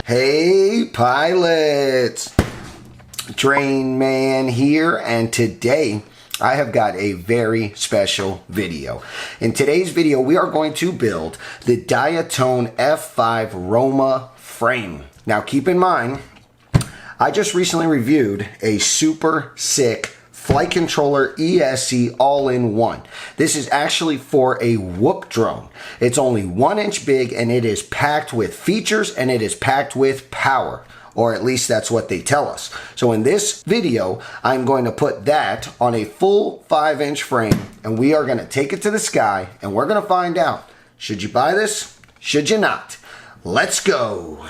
Hey pilots, DrainMan here, and today I have got a very special video. In today's video we are going to build the Flightone F5 Roma frame. Now keep in mind, I just recently reviewed a super sick flight controller ESC all-in-one. This is actually for a whoop drone. It's only 1 inch big and it is packed with features and it is packed with power. Or at least that's what they tell us. So in this video, I'm going to put that on a full 5-inch frame and we are going to take it to the sky and we're going to find out, should you buy this? Should you not? Let's go.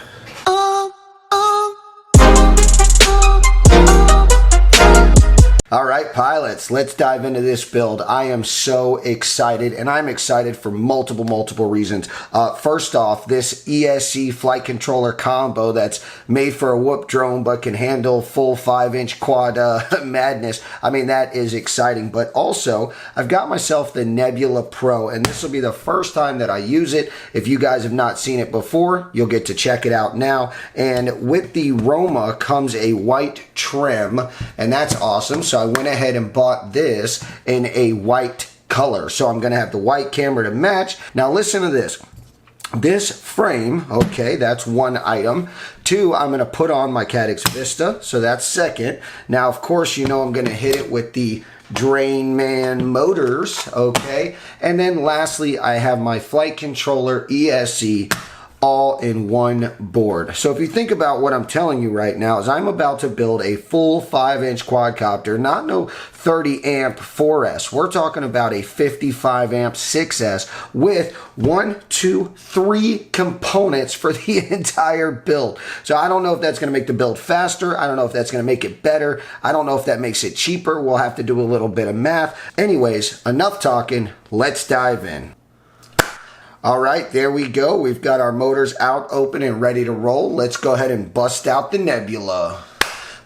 All right, pilots, let's dive into this build. I am so excited, and I'm excited for multiple reasons. First off, this ESC flight controller combo that's made for a whoop drone but can handle full 5-inch quad madness. I mean, that is exciting. But also, I've got myself the Nebula Pro, and this will be the first time that I use it. If you guys have not seen it before, you'll get to check it out now. And with the Roma comes a white trim, and that's awesome. So I went ahead and bought this in a white color. So I'm going to have the white camera to match. Now listen to this. This frame, okay, that's one item. Two, I'm going to put on my Caddx Vista. So that's second. Now, of course, you know I'm going to hit it with the DrainMan motors, okay? And then lastly, I have my flight controller ESC all in one board. So if you think about what I'm telling you right now is I'm about to build a full 5-inch quadcopter, not no 30 amp 4S. We're talking about a 55 amp 6S with 1, 2, 3 components for the entire build. So I don't know if that's going to make the build faster. I don't know if that's going to make it better. I don't know if that makes it cheaper. We'll have to do a little bit of math. Anyways, enough talking. Let's dive in. All right, there we go. We've got our motors out, open, and ready to roll. Let's go ahead and bust out the Nebula.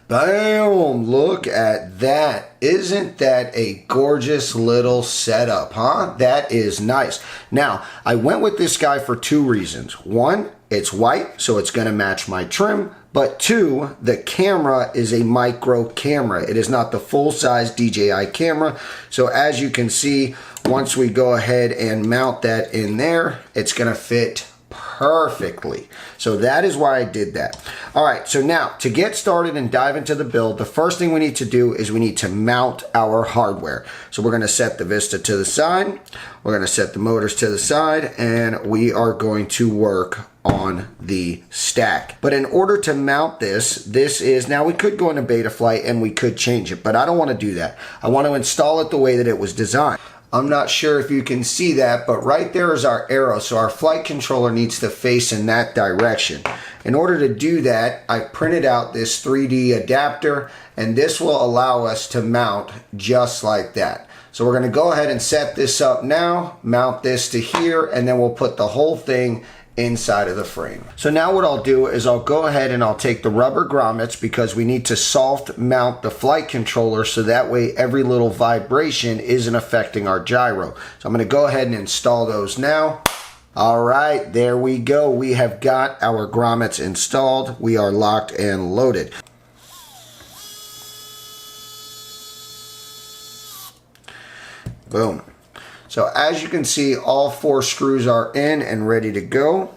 Bam! Look at that. Isn't that a gorgeous little setup, huh? That is nice. Now, I went with this guy for 2 reasons. One, it's white, so it's going to match my trim. But 2, the camera is a micro camera. It is not the full-size DJI camera. So as you can see, once we go ahead and mount that in there, it's going to fit perfectly. So that is why I did that. All right, so now to get started and dive into the build, the first thing we need to do is we need to mount our hardware. So we're going to set the Vista to the side. We're going to set the motors to the side, and we are going to work on the stack. But in order to mount this is, now we could go into beta flight and we could change it, but I don't want to do that. I want to install it the way that it was designed. I'm not sure if you can see that, but right there is our arrow. So our flight controller needs to face in that direction. In order to do that, I printed out this 3D adapter, and this will allow us to mount just like that. So we're going to go ahead and set this up now, mount this to here, and then we'll put the whole thing inside of the frame. So now what I'll do is I'll go ahead and I'll take the rubber grommets, because we need to soft mount the flight controller so that way every little vibration isn't affecting our gyro. So I'm going to go ahead and install those now. All right, there we go. We have got our grommets installed. We are locked and loaded. Boom. So as you can see, all 4 screws are in and ready to go.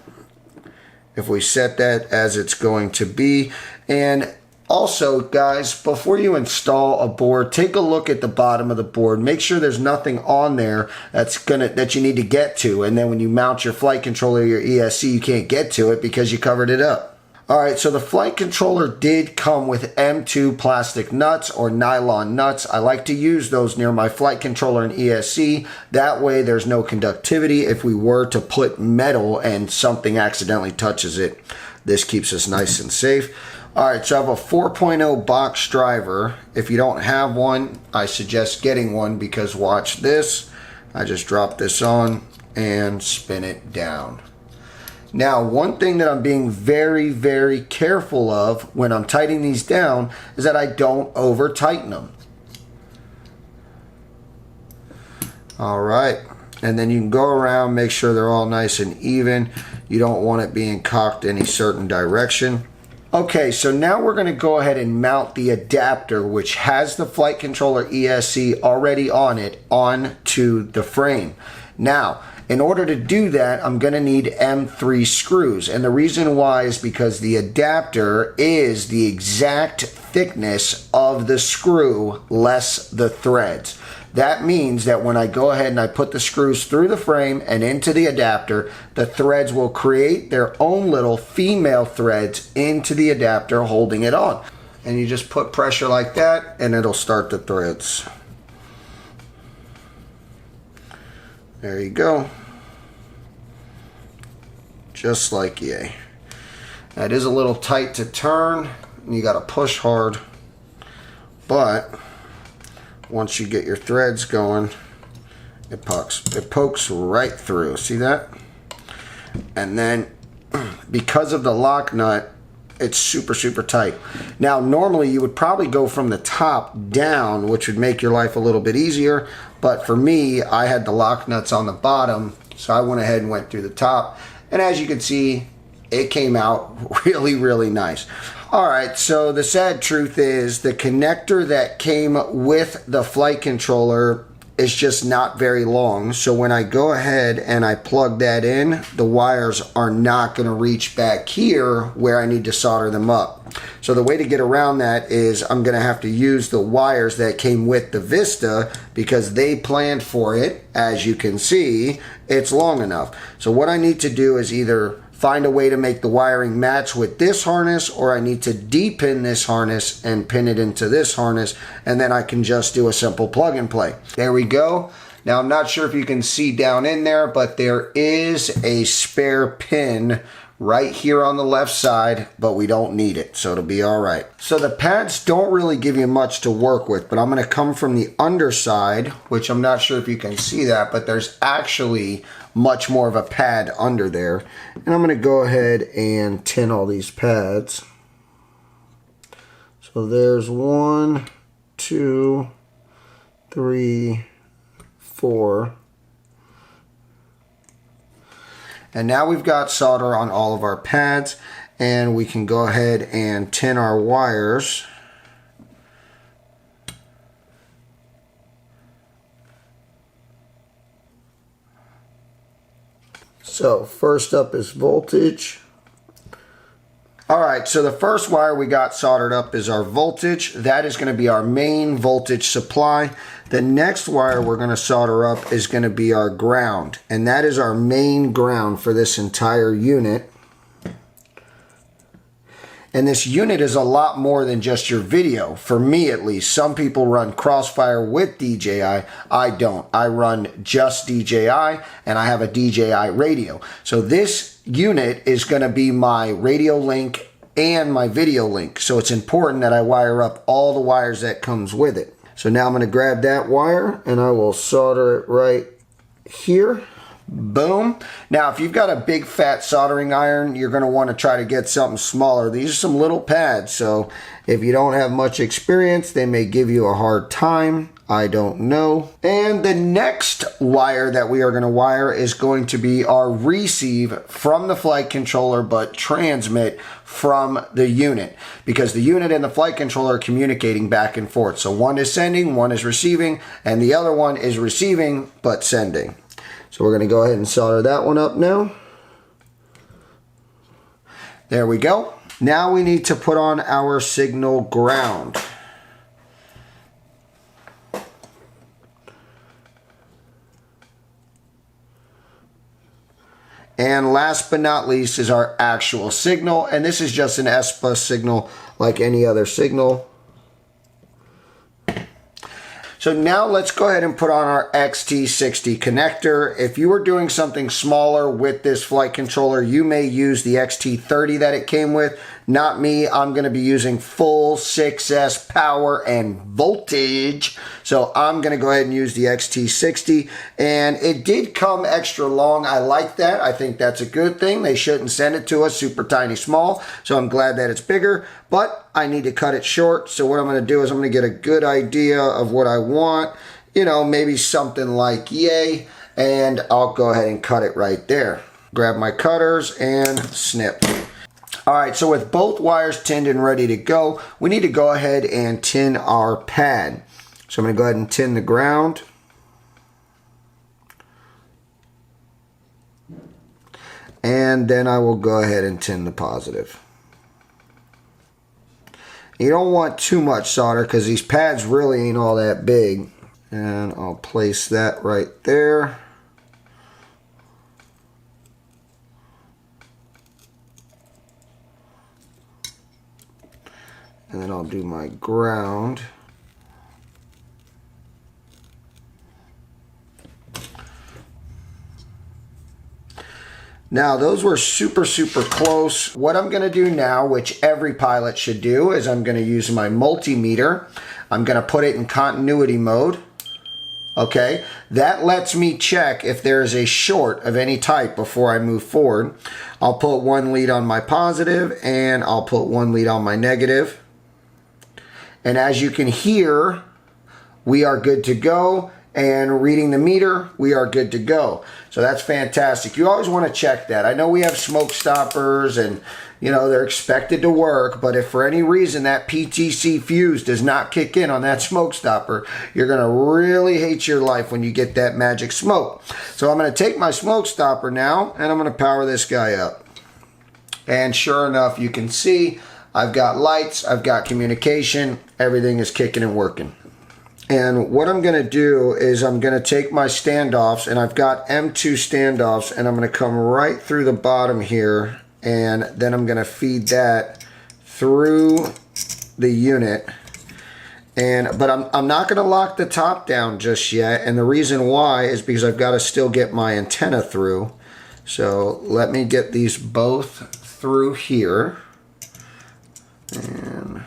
If we set that as it's going to be. And also, guys, before you install a board, take a look at the bottom of the board. Make sure there's nothing on there that you need to get to. And then when you mount your flight controller, your ESC, you can't get to it because you covered it up. All right, so the flight controller did come with M2 plastic nuts or nylon nuts. I like to use those near my flight controller and ESC. That way there's no conductivity. If we were to put metal and something accidentally touches it, this keeps us nice and safe. All right, so I have a 4.0 box driver. If you don't have one, I suggest getting one, because watch this. I just drop this on and spin it down. Now, one thing that I'm being very careful of when I'm tightening these down is that I don't over tighten them. All right, and then you can go around, make sure they're all nice and even. You don't want it being cocked any certain direction. Okay, so now we're going to go ahead and mount the adapter, which has the flight controller ESC already on it, onto the frame. Now, in order to do that, I'm going to need M3 screws. And the reason why is because the adapter is the exact thickness of the screw less the threads. That means that when I go ahead and I put the screws through the frame and into the adapter, the threads will create their own little female threads into the adapter holding it on. And you just put pressure like that and it'll start the threads. There you go. Just like yay. That is a little tight to turn. And you got to push hard. But once you get your threads going, it pokes right through. See that? And then because of the lock nut, it's super, super tight. Now, normally you would probably go from the top down, which would make your life a little bit easier. But for me, I had the lock nuts on the bottom, so I went ahead and went through the top. And as you can see, it came out really, really nice. All right, so the sad truth is the connector that came with the flight controller is just not very long. So when I go ahead and I plug that in, the wires are not going to reach back here where I need to solder them up. So the way to get around that is I'm going to have to use the wires that came with the Vista because they planned for it. As you can see, it's long enough. So what I need to do is either find a way to make the wiring match with this harness, or I need to depin this harness and pin it into this harness, and then I can just do a simple plug and play. There we go. Now I'm not sure if you can see down in there, but there is a spare pin right here on the left side, but we don't need it, so it'll be all right. So the pads don't really give you much to work with, but I'm going to come from the underside, which I'm not sure if you can see that, but there's actually much more of a pad under there. And I'm going to go ahead and tin all these pads. So there's 1, 2, 3, 4. And now we've got solder on all of our pads, and we can go ahead and tin our wires. So first up is voltage. All right, so the first wire we got soldered up is our voltage. That is going to be our main voltage supply. The next wire we're going to solder up is going to be our ground, and that is our main ground for this entire unit. And this unit is a lot more than just your video. For me, at least. Some people run Crossfire with DJI. I don't. I run just DJI, and I have a DJI radio. So this unit is going to be my radio link and my video link. So it's important that I wire up all the wires that comes with it. So now I'm going to grab that wire, and I will solder it right here. Boom. Now, if you've got a big fat soldering iron, you're going to want to try to get something smaller. These are some little pads, so if you don't have much experience, they may give you a hard time. I don't know. And the next wire that we are going to wire is going to be our receive from the flight controller, but transmit from the unit, because the unit and the flight controller are communicating back and forth. So one is sending, one is receiving, and the other one is receiving but sending. So we're going to go ahead and solder that one up now. There we go. Now we need to put on our signal ground. And last but not least is our actual signal. And this is just an S-Bus signal like any other signal. So now let's go ahead and put on our XT60 connector. If you were doing something smaller with this flight controller, you may use the XT30 that it came with. Not me. I'm going to be using full 6S power and voltage. So I'm going to go ahead and use the XT60. And it did come extra long. I like that. I think that's a good thing. They shouldn't send it to us super tiny small. So I'm glad that it's bigger. But I need to cut it short. So what I'm going to do is I'm going to get a good idea of what I want. You know, maybe something like yay. and I'll go ahead and cut it right there. Grab my cutters and snip. All right, so with both wires tinned and ready to go, we need to go ahead and tin our pad. So I'm going to go ahead and tin the ground. And then I will go ahead and tin the positive. You don't want too much solder because these pads really ain't all that big. And I'll place that right there. And then I'll do my ground. Now those were super close. What I'm going to do now, which every pilot should do, is I'm going to use my multimeter. I'm going to put it in continuity mode. Okay, that lets me check if there is a short of any type before I move forward. I'll put one lead on my positive and I'll put one lead on my negative. And as you can hear, we are good to go. And reading the meter, we are good to go. So that's fantastic. You always want to check that. I know we have smoke stoppers and, you know, they're expected to work, but if for any reason that PTC fuse does not kick in on that smoke stopper, you're going to really hate your life when you get that magic smoke. So I'm going to take my smoke stopper now and I'm going to power this guy up. And sure enough, you can see I've got lights, I've got communication, everything is kicking and working. And what I'm going to do is I'm going to take my standoffs, and I've got M2 standoffs, and I'm going to come right through the bottom here, and then I'm going to feed that through the unit. But I'm not going to lock the top down just yet, and the reason why is because I've got to still get my antenna through. So let me get these both through here. And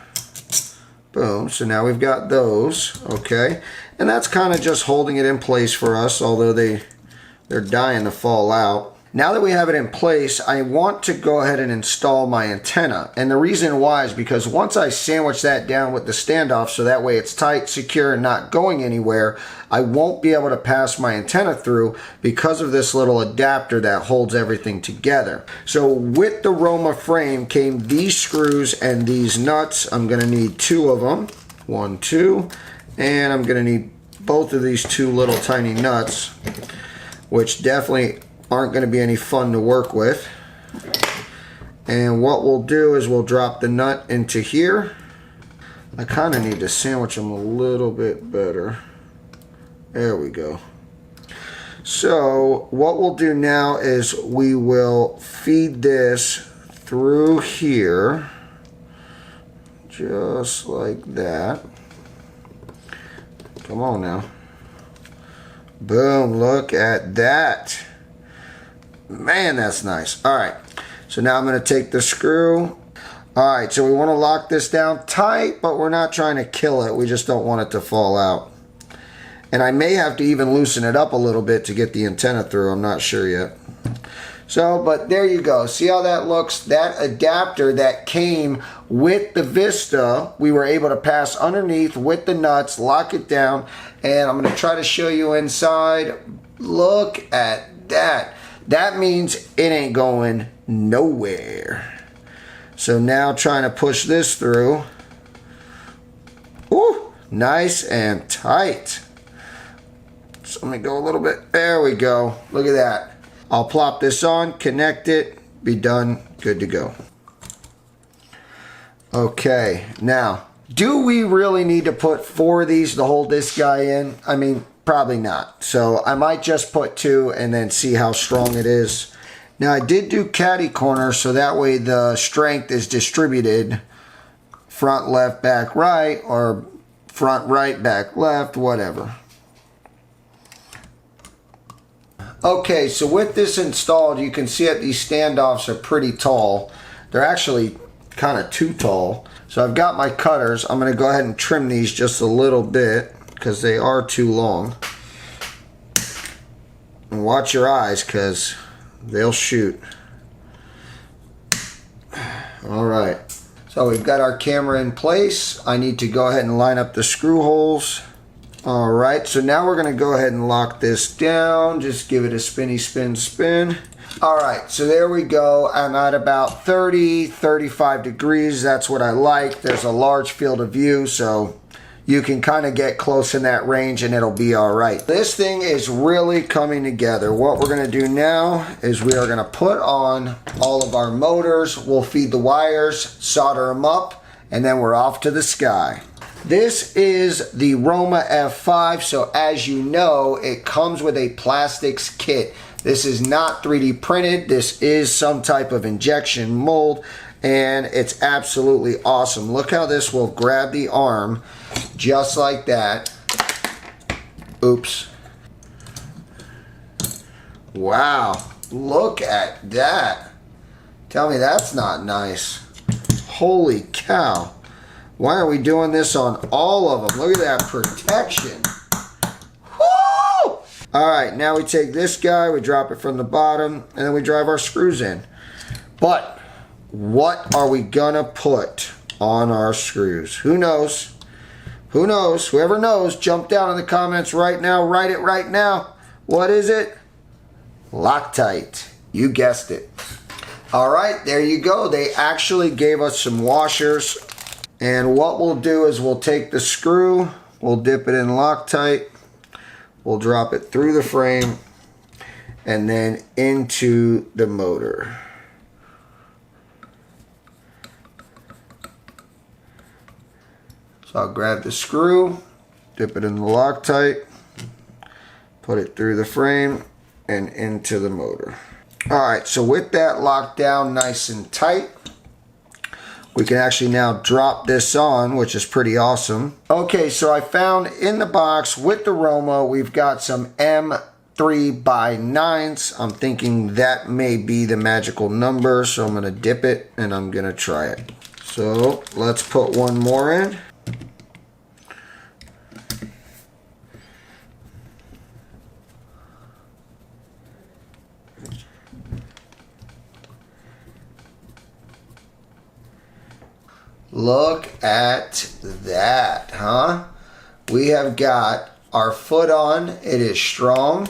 boom, so now we've got those, okay? And that's kind of just holding it in place for us, although they're dying to fall out. Now that we have it in place, I want to go ahead and install my antenna. And the reason why is because once I sandwich that down with the standoff so that way it's tight, secure, and not going anywhere, I won't be able to pass my antenna through because of this little adapter that holds everything together. So with the Roma frame came these screws and these nuts. I'm going to need two of them. 1, 2. And I'm going to need both of these two little tiny nuts, which definitely aren't going to be any fun to work with. And what we'll do is we'll drop the nut into here. I kind of need to sandwich them a little bit better. There we go. So what we'll do now is we will feed this through here, just like that. Come on now. Boom, look at that. Man, that's nice. All right, so now I'm going to take the screw. All right, so we want to lock this down tight, but we're not trying to kill it. We just don't want it to fall out. And I may have to even loosen it up a little bit to get the antenna through. I'm not sure yet. So, but there you go. See how that looks? That adapter that came with the Vista, we were able to pass underneath with the nuts, lock it down, and I'm going to try to show you inside. Look at that. That means it ain't going nowhere. So now trying to push this through. Ooh, nice and tight. So let me go a little bit. There we go. Look at that. I'll plop this on, connect it, be done, good to go. Okay, now, do we really need to put 4 of these to hold this guy in? I mean, probably not. So I might just put 2 and then see how strong it is. Now I did do caddy corner so that way the strength is distributed front, left, back, right, or front, right, back, left, whatever. Okay, so with this installed, you can see that these standoffs are pretty tall. They're actually kind of too tall. So I've got my cutters. I'm going to go ahead and trim these just a little bit because they are too long. And watch your eyes because they'll shoot. All right. So we've got our camera in place. I need to go ahead and line up the screw holes. All right, so now we're gonna go ahead and lock this down. Just give it a spinny spin spin. All right, so there we go. I'm at about 30, 35 degrees. That's what I like. There's a large field of view, so you can kind of get close in that range and it'll be all right. This thing is really coming together. What we're gonna do now is we are gonna put on all of our motors. We'll feed the wires, solder them up, and then we're off to the sky. This is the Roma F5, so as you know, it comes with a plastics kit. This is not 3D printed. This is some type of injection mold, and it's absolutely awesome. Look how this will grab the arm just like that. Oops. Wow, look at that. Tell me that's not nice. Holy cow. Why are we doing this on all of them? Look at that protection. Woo! All right, now we take this guy, we drop it from the bottom, and then we drive our screws in. But what are we gonna put on our screws? Who knows? Who knows? Whoever knows, jump down in the comments right now. Write it right now. What is it? Loctite. You guessed it. All right, there you go. They actually gave us some washers. And what we'll do is we'll take the screw, we'll dip it in Loctite, we'll drop it through the frame, and then into the motor. So I'll grab the screw, dip it in the Loctite, put it through the frame, and into the motor. Alright, so with that locked down nice and tight, we can actually now drop this on, which is pretty awesome. Okay, so I found in the box with the Roma, we've got some M3x9s. I'm thinking that may be the magical number, so I'm gonna dip it and I'm gonna try it. So let's put one more in. Look at that, huh? We have got our foot on. It is strong.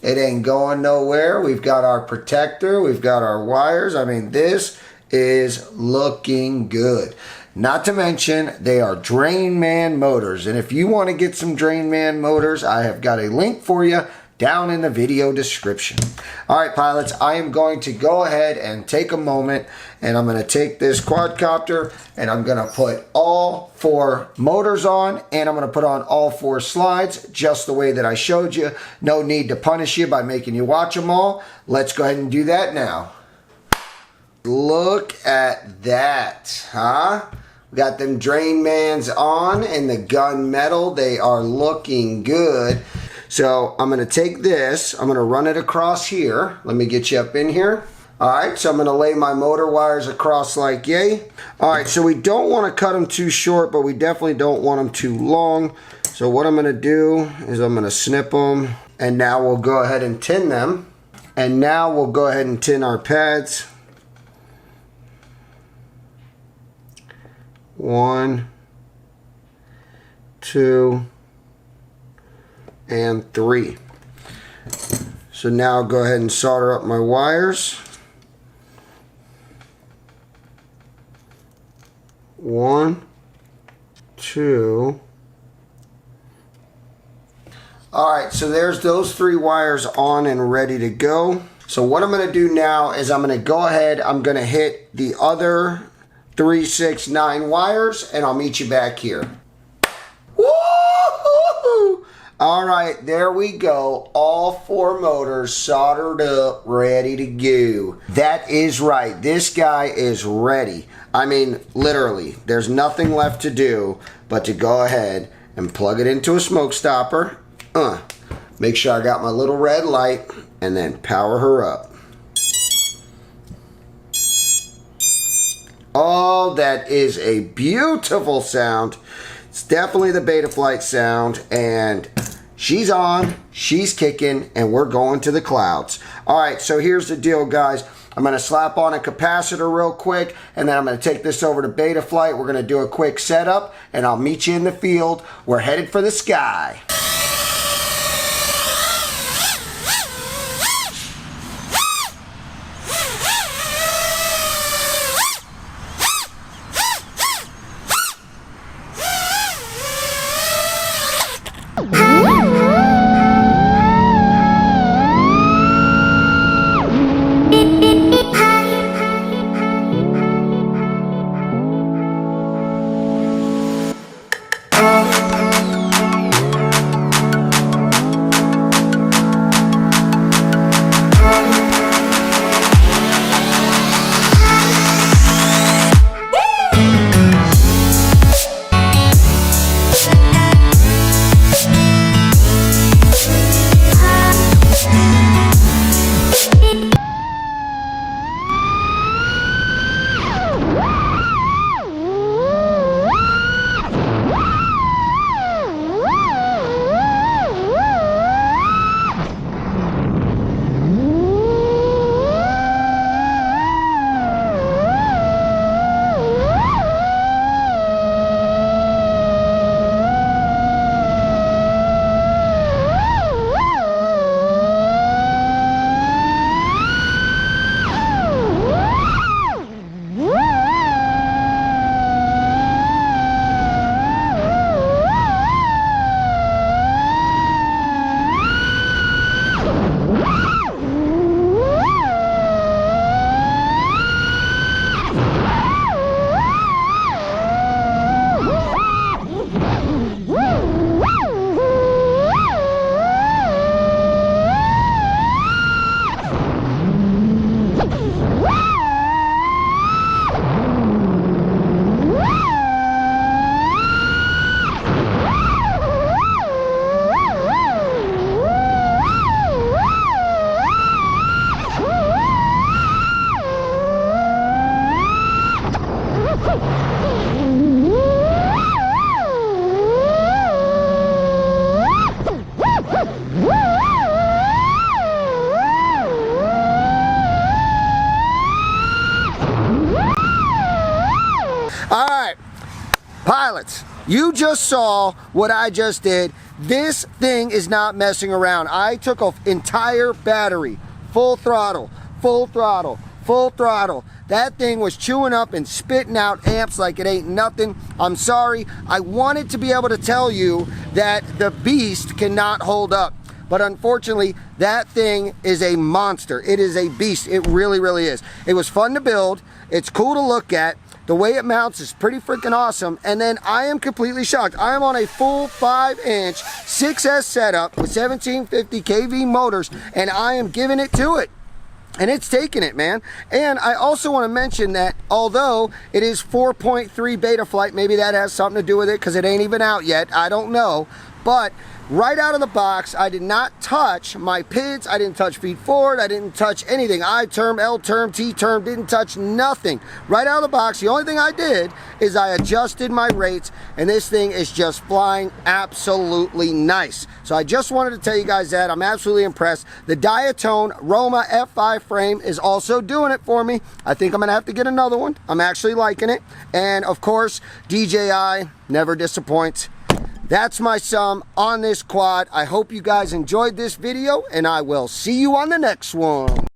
It ain't going nowhere. We've got our protector. We've got our wires. I mean, this is looking good. Not to mention, they are DrainMan motors. And if you want to get some DrainMan motors, I have got a link for you down in the video description. All right, pilots, I am going to go ahead and take a moment, and I'm going to take this quadcopter and I'm going to put all 4 motors on, and I'm going to put on all 4 slides just the way that I showed you. No need to punish you by making you watch them all. Let's go ahead and do that now. Look at that, huh? We got them DrainMans on and the gunmetal. They are looking good. So I'm going to take this, I'm going to run it across here. Let me get you up in here. All right, so I'm going to lay my motor wires across like yay. All right, so we don't want to cut them too short, but we definitely don't want them too long. So what I'm going to do is I'm going to snip them, and now we'll go ahead and tin them. And now we'll go ahead and tin our pads. 1, 2, and 3. So now I'll go ahead and solder up my wires. 1, 2. Alright, so there's those 3 wires on and ready to go. So what I'm going to do now is I'm going to go ahead, I'm going to hit the other 3, 6, 9 wires, and I'll meet you back here. Woo-hoo-hoo! All right, there we go. All 4 motors soldered up, ready to go. That is right. This guy is ready. I mean, literally, there's nothing left to do but to go ahead and plug it into a smoke stopper. Make sure I got my little red light, and then power her up. Oh, that is a beautiful sound. It's definitely the Maiden Flight sound, and she's on, she's kicking, and we're going to the clouds. All right, so here's the deal, guys. I'm going to slap on a capacitor real quick, and then I'm going to take this over to Beta Flight. We're going to do a quick setup, and I'll meet you in the field. We're headed for the sky. Pilots, you just saw what I just did. This thing is not messing around. I took an entire battery, full throttle, full throttle, full throttle. That thing was chewing up and spitting out amps like it ain't nothing. I'm sorry. I wanted to be able to tell you that the beast cannot hold up. But unfortunately, that thing is a monster. It is a beast. It really, really is. It was fun to build. It's cool to look at. The way it mounts is pretty freaking awesome. And then I am completely shocked. I am on a full 5-inch 6S setup with 1750 kV motors, and I am giving it to it. And it's taking it, man. And I also want to mention that although it is 4.3 Beta Flight, maybe that has something to do with it because it ain't even out yet. I don't know. But right out of the box, I did not touch my PIDs. I didn't touch feed forward. I didn't touch anything. I-term, L-term, T-term, didn't touch nothing. Right out of the box, the only thing I did is I adjusted my rates, and this thing is just flying absolutely nice. So I just wanted to tell you guys that. I'm absolutely impressed. The Diatone Roma F5 frame is also doing it for me. I think I'm going to have to get another one. I'm actually liking it. And of course, DJI never disappoints. That's my sum on this quad. I hope you guys enjoyed this video, and I will see you on the next one.